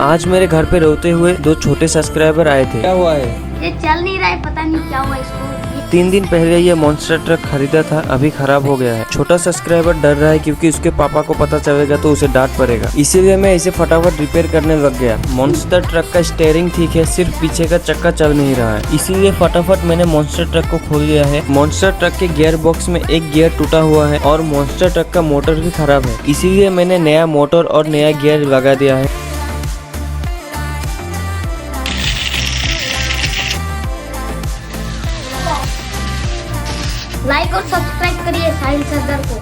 आज मेरे घर पे रोते हुए 2 छोटे सब्सक्राइबर आए थे। क्या हुआ है? ये चल नहीं रहा है, पता नहीं क्या हुआ इसको। 3 दिन पहले ये मॉन्स्टर ट्रक खरीदा था, अभी खराब हो गया है। छोटा सब्सक्राइबर डर रहा है क्योंकि उसके पापा को पता चलेगा तो उसे डांट पड़ेगा, इसीलिए मैं इसे फटाफट रिपेयर करने लग गया। मॉन्स्टर ट्रक का स्टीयरिंग ठीक है, सिर्फ पीछे का चक्का चल नहीं रहा है, इसीलिए फटाफट मैंने मॉन्स्टर ट्रक को खोल लिया है। मॉन्स्टर ट्रक के गियर बॉक्स में एक गियर टूटा हुआ है और मॉन्स्टर ट्रक का मोटर भी खराब है, इसीलिए मैंने नया मोटर और नया गियर लगा दिया है। लाइक और सब्सक्राइब करिए साहिल सरदार को।